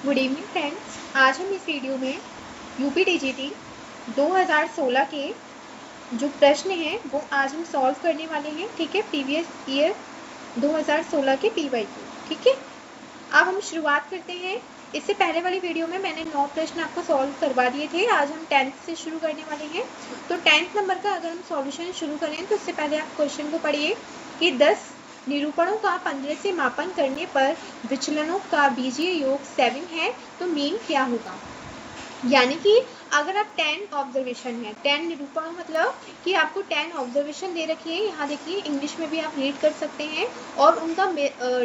Good evening friends. आज हम इस वीडियो में यूपीटीजीटी 2016 के जो प्रश्न हैं वो आज हम सॉल्व करने वाले हैं। ठीक है, प्रीवियस ईयर 2016 के पीवाईक्यू। ठीक है, अब हम शुरुआत करते हैं। इससे पहले वाली वीडियो में मैंने 9 प्रश्न आपको सॉल्व करवा दिए थे। आज हम 10th से शुरू करने वाले हैं। तो 10th नंबर का अगर हम सॉल्यूशन शुरू करें तो उससे पहले आप क्वेश्चन को पढ़िए कि 10 निरूपणों का 15 से मापन करने पर विचलनों का बीजीय योग 7 है, तो मीन क्या होगा। यानी कि अगर आप 10 ऑब्जर्वेशन है, 10 निरूपण मतलब कि आपको 10 ऑब्जर्वेशन दे रखी है। यहाँ देखिए इंग्लिश में भी आप रीड कर सकते हैं, और उनका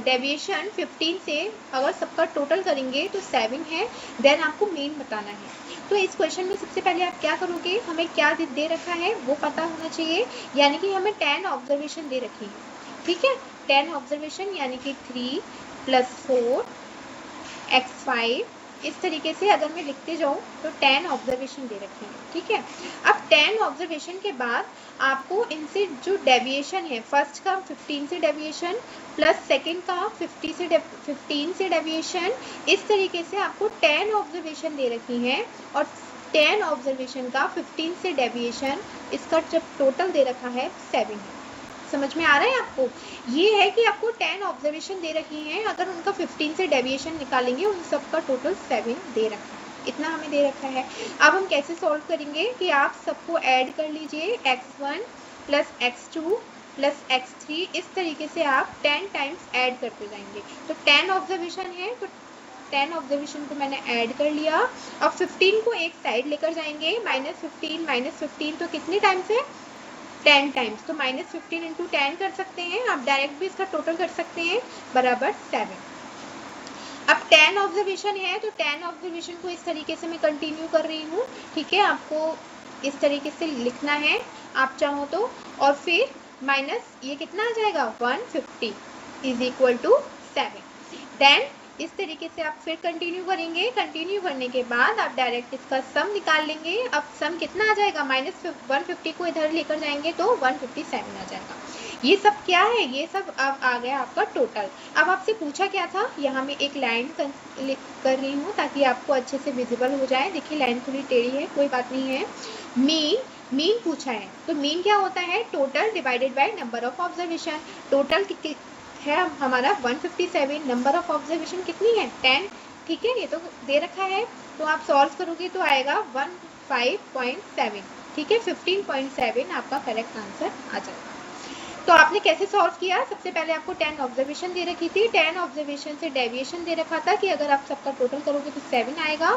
डेविएशन 15 से अगर सबका टोटल करेंगे तो 7 है, देन आपको मीन बताना है। तो इस क्वेश्चन में सबसे पहले आप क्या करोगे, हमें क्या दे रखा है वो पता होना चाहिए। यानी कि हमें 10 ऑब्जर्वेशन दे रखी है। ठीक है, 10 ऑब्जर्वेशन यानी कि 3 + 4 x5 इस तरीके से अगर मैं लिखते जाऊँ तो 10 ऑब्जर्वेशन दे रखे हैं। ठीक है, अब 10 ऑब्जर्वेशन के बाद आपको इनसे जो डेविएशन है, फर्स्ट का 15 से डेविएशन प्लस सेकंड का 15 से डेविएशन, इस तरीके से आपको 10 ऑब्जर्वेशन दे रखी हैं, और 10 ऑब्जर्वेशन का 15 से डेविएशन, इसका जब टोटल दे रखा है 7 है। समझ में आ रहा है आपको। ये है कि आपको 10 ऑब्जर्वेशन दे रखी हैं, अगर उनका 15 से डेविएशन निकालेंगे उन सबका टोटल 7 दे रखा है। इतना हमें दे रखा है। अब हम कैसे सॉल्व करेंगे कि आप सबको ऐड कर लीजिए, x1 + x2 + x3, इस तरीके से आप 10 टाइम्स ऐड करते जाएंगे। तो 10 ऑब्जर्वेशन है तो 10 ऑब्जर्वेशन को मैंने ऐड कर लिया। अब 15 को एक साइड लेकर जाएंगे, -15 तो कितने टाइम्स है, 10 टाइम्स। तो -15 × 10 कर सकते हैं, आप डायरेक्ट भी इसका टोटल कर सकते हैं, बराबर 7। अब 10 ऑब्जर्वेशन है तो 10 ऑब्जर्वेशन को इस तरीके से मैं कंटिन्यू कर रही हूँ। ठीक है, आपको इस तरीके से लिखना है आप चाहो तो, और फिर माइनस ये कितना आ जाएगा 150 = 7। देन इस तरीके से आप फिर कंटिन्यू करेंगे। कंटिन्यू करने के बाद आप डायरेक्ट इसका सम निकाल लेंगे। अब सम कितना आ जाएगा, -150 को इधर लेकर जाएंगे तो 157 आ जाएगा। ये सब क्या है, ये सब अब आ गया आपका टोटल। अब आपसे पूछा क्या था, यहाँ में एक लाइन कर रही हूँ ताकि आपको अच्छे से विजिबल हो जाए। देखिए लाइन थोड़ी टेढ़ी है, कोई बात नहीं है। मीन पूछा है, तो मीन क्या होता है, total divided by number of observation. Total है हमारा 157, नंबर ऑफ ऑब्जर्वेशन कितनी है 10। ठीक है, ये तो दे रखा है, तो आप सॉल्व करोगे तो आएगा 15.7। ठीक है, 15.7 आपका करेक्ट आंसर आ जाएगा। तो आपने कैसे सॉल्व किया, सबसे पहले आपको 10 ऑब्जर्वेशन दे रखी थी, 10 ऑब्जर्वेशन से डेविएशन दे रखा था कि अगर आप सबका टोटल करोगे तो 7 आएगा।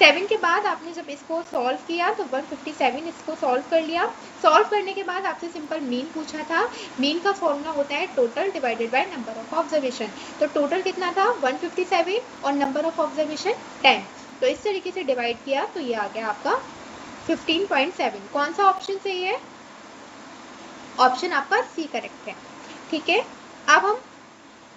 7 के बाद आपने जब इसको सॉल्व किया तो 157 इसको सॉल्व कर लिया। सॉल्व करने के बाद आपसे सिंपल मीन पूछा था। मीन का फॉर्मूला होता है total divided by number of observation. तो टोटल कितना था 157 और नंबर ऑफ ऑब्जर्वेशन 10। तो इस तरीके से डिवाइड किया तो ये आ गया आपका 15.7। कौन सा ऑप्शन सही है, ऑप्शन आपका सी करेक्ट है। ठीक है, अब हम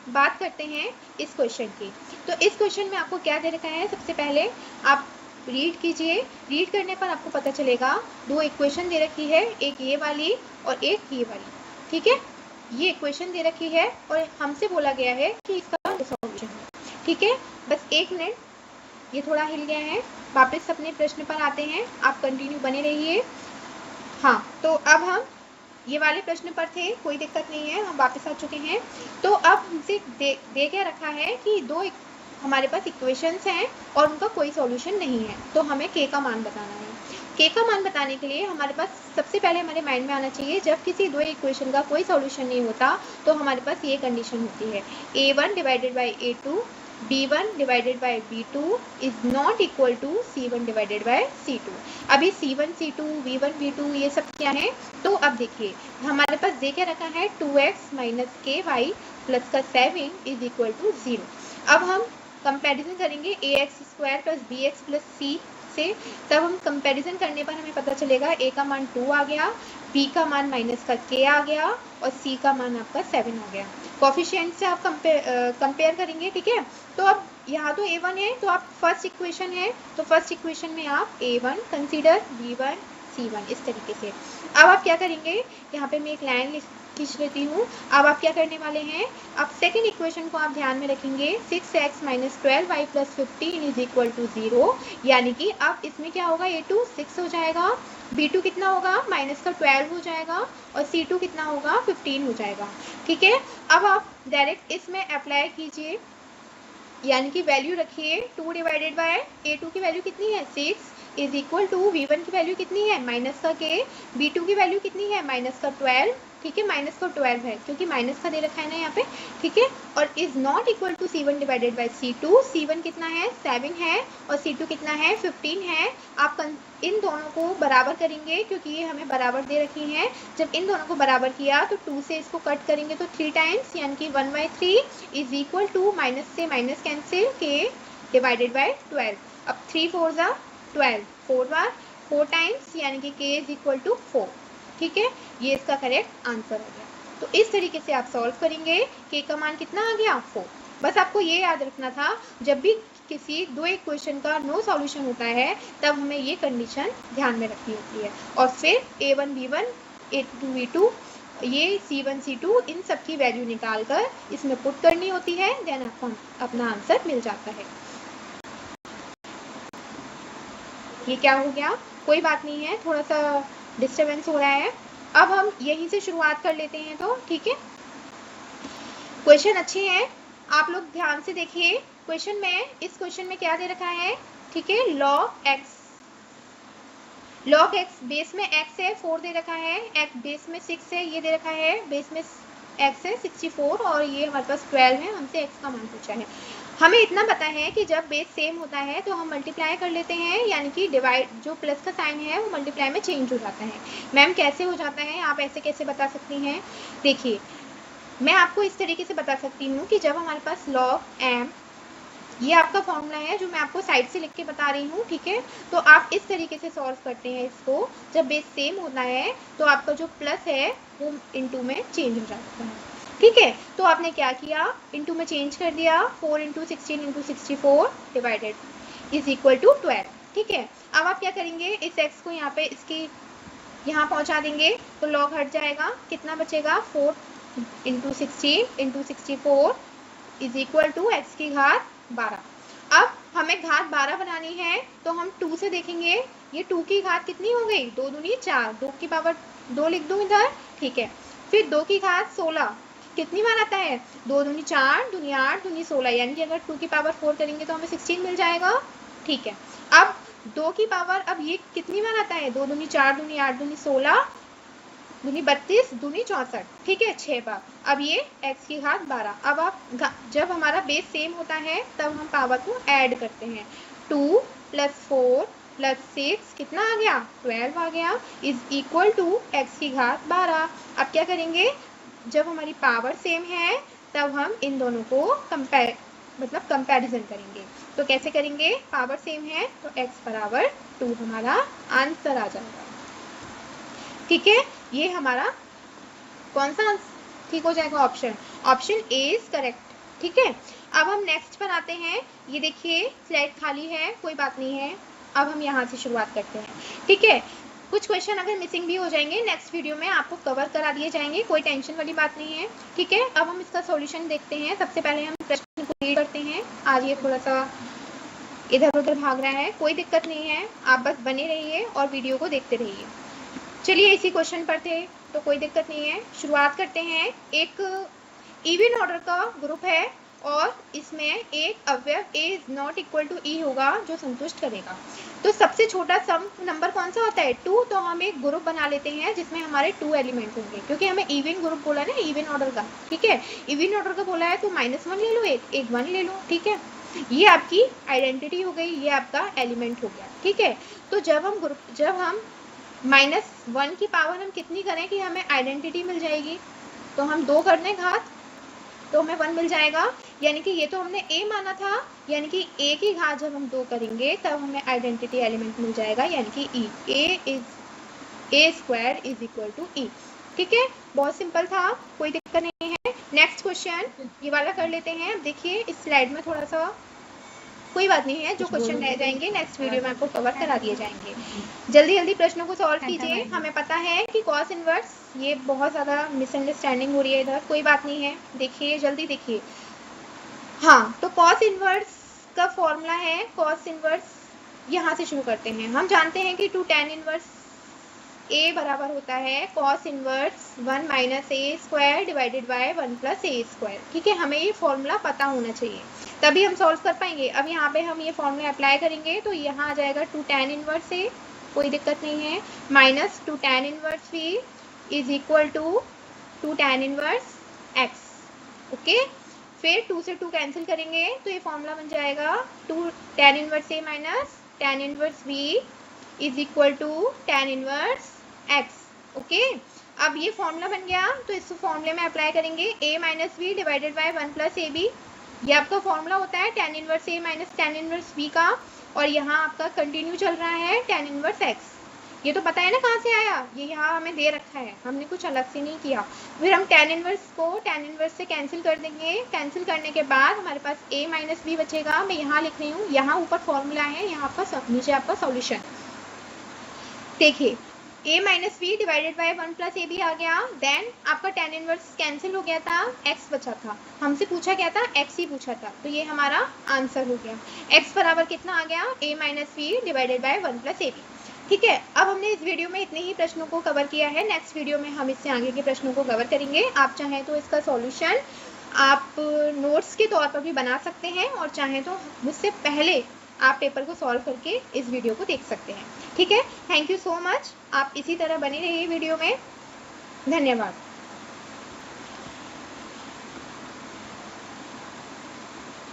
बात करते हैं इस क्वेश्चन की। तो इस क्वेश्चन में आपको क्या दे रखा है, सबसे पहले आप रीड कीजिए। रीड करने पर आपको पता चलेगा, दो इक्वेशन दे रखी है, एक ये वाली और एक ये वाली। ठीक है, ये इक्वेशन दे रखी है और हमसे बोला गया है कि इसका सॉल्यूशन है। ठीक है, बस एक मिनट, ये थोड़ा हिल गया है, वापस अपने प्रश्न पर आते हैं, आप कंटिन्यू बने रहिए। हाँ, तो अब हम ये वाले प्रश्न पर थे, कोई दिक्कत नहीं है, हम वापस आ चुके हैं। तो अब हमसे दे क्या रखा है कि दो हमारे पास इक्वेशंस हैं और उनका कोई सॉल्यूशन नहीं है, तो हमें के का मान बताना है। के का मान बताने के लिए हमारे पास सबसे पहले हमारे माइंड में आना चाहिए, जब किसी दो इक्वेशन का कोई सॉल्यूशन नहीं होता तो हमारे पास ये कंडीशन होती है, a1 / a2 b1 / b2 is not equal to c1 / c2। अभी c1 c2 v1 v2 ये सब क्या है, तो अब देखिए हमारे पास दे क्या रखा है 2x - ky प्लस का 7 = 0। अब हम कंपैरिजन करेंगे ax² + bx + c से, तब हम कंपैरिजन करने पर हमें पता चलेगा a का मान 2 आ गया, b का मान -k आ गया और c का मान आपका 7 आ गया। कोफिशिएंट से आप कंपेयर करेंगे। ठीक है, तो अब यहाँ तो a1 है, तो आप फर्स्ट इक्वेशन है, तो फर्स्ट इक्वेशन में आप a1 कंसीडर, b1 c1 इस तरीके से। अब आप क्या करेंगे, यहाँ पे मैं एक लाइन खींच लेती हूँ। अब आप क्या करने वाले हैं, अब सेकंड इक्वेशन को आप ध्यान में रखेंगे, 6x - 12y + 15 = 0, यानी कि अब इसमें क्या होगा, a2 6 हो जाएगा, b2 कितना होगा माइनस का 12 हो जाएगा और c2 कितना होगा 15 हो जाएगा। ठीक है, अब आप डायरेक्ट इसमें अप्लाई कीजिए, यानी कि वैल्यू रखिए 2 डिवाइडेड बाय a2 की वैल्यू कितनी है 6 इज इक्वल टू v1 की वैल्यू कितनी है माइनस का k, b2 की वैल्यू कितनी है माइनस का 12, ठीक है, माइनस का 12 है क्योंकि माइनस का दे रखा है ना यहाँ पे, ठीक है, और is not equal to c1 divided by c2, c1 कितना है 7 है और c2 कितना है 15 है। आप इन दोनों को बराबर करेंगे क्योंकि ये हमें बराबर दे रखी हैं। जब इन दोनों को बराबर किया तो 2 से इसको कट करेंगे तो 3 टाइम्स, यानी कि 1/3 इज इक्वल टू माइनस से minus cancel k divided by 12। अब 3 4 ज़ा 12, 4 बार 4 टाइम्स, यानी कि k इज इक्वल टू 4। ठीक है, ये इसका करेक्ट आंसर आ गया। तो इस तरीके से आप सॉल्व करेंगे, k का मान कितना आ गया 4। बस आपको ये याद रखना था, जब भी किसी दो इक्वेशन का नो सॉल्यूशन होता है तब हमें ये कंडीशन ध्यान में रखनी होती है, और फिर a1 b1 a2 b2 ये c1 c2 इन सब की वैल्यू निकाल कर इसमें पुट करनी होती है, देन आपको अपना आंसर मिल जाता है। ये क्या हो गया, कोई बात नहीं है, थोड़ा सा डिस्टर्बेंस हो रहा है। अब हम यहीं से शुरुआत कर लेते हैं, तो ठीक है, क्वेश्चन अच्छे हैं, आप लोग ध्यान से देखिए। क्वेश्चन में, इस क्वेश्चन में क्या दे रखा है, ठीक है, log x बेस में x है 4 दे रखा है, x बेस में 6 है ये दे रखा है, बेस में x है 64 और ये हमारे पास 12 है, हमसे x का मान पूछा है। हमें इतना पता है कि जब बेस सेम होता है तो हम मल्टीप्लाई कर लेते हैं, यानी कि डिवाइड जो प्लस का साइन है वो मल्टीप्लाई में चेंज हो जाता है। मैम कैसे हो जाता है, आप ऐसे कैसे बता सकती हैं, देखिए मैं आपको इस तरीके से बता सकती हूँ कि जब हमारे पास log m, ये आपका फॉर्मूला है जो मैं आपको साइड से लिख के बता रही हूँ, ठीक है, तो आप इस तरीके से सॉल्व करते हैं इसको। जब बेस सेम होता है तो आपका जो प्लस है वो इनटू में चेंज हो जाता है, ठीक है, तो आपने क्या किया, इनटू में चेंज कर दिया, 4 × 16 × 64 डिवाइडेड इज इक्वल टू 12, ठीक है। अब आप क्या करेंगे, इस x को यहाँ पे इसकी यहाँ पहुँचा देंगे तो log हट जाएगा, कितना बचेगा 4 × 16 × 64 इज इक्वल टू x की घात 12। अब हमें घात 12 बनानी है तो हम 2 से देखेंगे, ये 2 की घात कितनी हो गई, 2 दूनी 4, 2 की पावर 2 लिख दूँ इधर, ठीक है, फिर 2 की घात 16 कितनी बार आता है, 2 दूनी 4, दूनी 8, दूनी 16, यानी कि अगर 2 की पावर 4 करेंगे तो हमें 16 मिल जाएगा, ठीक है। अब 2 की पावर, अब ये कितनी बार आता है, 2 दूनी 4, दूनी 8, दूनी 16, दूनी 32, दूनी 64, ठीक है, 6 बार। अब ये x की घात 12। अब आप जब हमारा बेस सेम होता है तब हम पावर को ऐड करते हैं, 2 + 4 + 6 कितना आ गया 12 आ गया, इज इक्वल टू x की घात 12। अब क्या करेंगे, जब हमारी पावर सेम है तब हम इन दोनों को कंपैरिजन करेंगे। तो कैसे करेंगे, पावर सेम है तो x बराबर 2 हमारा आंसर आ जाएगा, ठीक है। ये हमारा कौन सा ठीक हो जाएगा, ऑप्शन ए इज करेक्ट, ठीक है। अब हम नेक्स्ट पर आते हैं, ये देखिए स्लाइड खाली है, कोई बात नहीं है, अब हम यहाँ से शुरुआत करते हैं, ठीक है। कुछ क्वेश्चन अगर मिसिंग भी हो जाएंगे नेक्स्ट वीडियो में आपको कवर करा दिए जाएंगे, कोई टेंशन वाली बात नहीं है, ठीक है। अब हम इसका सॉल्यूशन देखते हैं। सबसे पहले हम प्रश्न को रीड करते हैं। आज ये थोड़ा सा इधर उधर भाग रहा है, कोई दिक्कत नहीं है, आप बस बने रहिए और वीडियो को देखते रहिए। चलिए इसी क्वेश्चन पर थे तो कोई दिक्कत नहीं है, शुरुआत करते हैं। एक इवन ऑर्डर का ग्रुप है और इसमें एक अवयव a is not equal to e होगा जो संतुष्ट करेगा। तो सबसे छोटा सम नंबर कौन सा होता है 2, तो हम एक ग्रुप बना लेते हैं जिसमें हमारे 2 एलिमेंट होंगे, क्योंकि हमें इवन ग्रुप बोला ना, इवन ऑर्डर का, ठीक है। इवन ऑर्डर का बोला है तो -1 ले लो, एक 1 ले लो, ठीक है। ये आपकी आइडेंटिटी हो गई, ये आपका एलिमेंट हो गया, ठीक है। तो जब हम -1 की पावर हम कितनी करें कि हमें आइडेंटिटी मिल जाएगी, तो हम 2 कर दें घात तो हमें 1 मिल जाएगा, यानी कि ये तो हमने a माना था, यानी कि a की घात जब हम 2 करेंगे तब हमें आइडेंटिटी एलिमेंट मिल जाएगा, यानी कि e, a² is equal to e, ठीक है। बहुत सिंपल था, कोई दिक्कत नहीं है। नेक्स्ट क्वेश्चन ये वाला कर लेते हैं। अब देखिए इस स्लाइड में थोड़ा सा कोई बात नहीं है, जो क्वेश्चन रह जाएंगे नेक्स्ट वीडियो में आपको कवर करा दिए जाएंगे। जल्दी जल्दी प्रश्नों को सॉल्व कीजिए। हमें पता है कि कॉस इनवर्स, ये बहुत ज़्यादा मिसअंडरस्टैंडिंग हो रही है इधर, कोई बात नहीं है, देखिए जल्दी देखिए। हाँ, तो कॉस इनवर्स का फॉर्मूला है, कॉस इनवर्स यहाँ से शुरू करते हैं। हम जानते हैं कि 2 tan इनवर्स ए बराबर होता है cos inverse 1 minus A square divided by 1 plus A square. ठीक है, हमें ये फॉर्मूला पता होना चाहिए, तभी हम सॉल्व कर पाएंगे। अब यहाँ पे हम ये फॉर्मूला अप्लाई करेंगे तो यहाँ आ जाएगा 2 tan इनवर्स ए, कोई दिक्कत नहीं है, minus 2 tan inverse b is equal to 2 tan inverse x. Okay, फिर 2 से 2 कैंसिल करेंगे तो ये फॉर्मूला बन जाएगा 2 tan inverse a minus tan inverse b is equal to tan inverse x. Okay, अब ये फॉर्मूला बन गया तो इस फॉर्मूले में अप्लाई करेंगे a minus B divided by 1 plus A b. ये आपका फॉर्मूला होता है tan inverse a minus tan inverse b का, और यहाँ आपका कंटिन्यू चल रहा है tan इनवर्स x। ये तो पता है ना कहाँ से आया, ये यहाँ हमें दे रखा है, हमने कुछ अलग से नहीं किया। फिर हम tan इनवर्स को tan इनवर्स से कैंसिल कर देंगे, कैंसिल करने के बाद हमारे पास a माइनस बी बचेगा। मैं यहाँ लिख रही हूँ, यहाँ ऊपर फॉर्मूला है, यहाँ आपका नीचे आपका सॉल्यूशन। देखिए a minus B divided by 1 plus A B आ गया, देन आपका tan इनवर्स कैंसिल हो गया था, x बचा था, हमसे पूछा क्या था, x ही पूछा था, तो ये हमारा आंसर हो गया। x बराबर कितना आ गया, a minus B divided by 1 plus A b. ठीक है, अब हमने इस वीडियो में इतने ही प्रश्नों को कवर किया है, नेक्स्ट वीडियो में हम इससे आगे के प्रश्नों को कवर करेंगे। आप चाहें तो इसका सॉल्यूशन आप नोट्स के तौर पर भी बना सकते हैं, और चाहें तो मुझसे पहले आप पेपर को सॉल्व करके इस वीडियो को देख सकते हैं। ठीक है, थैंक यू सो मच, आप इसी तरह बने रहिए वीडियो में। धन्यवाद।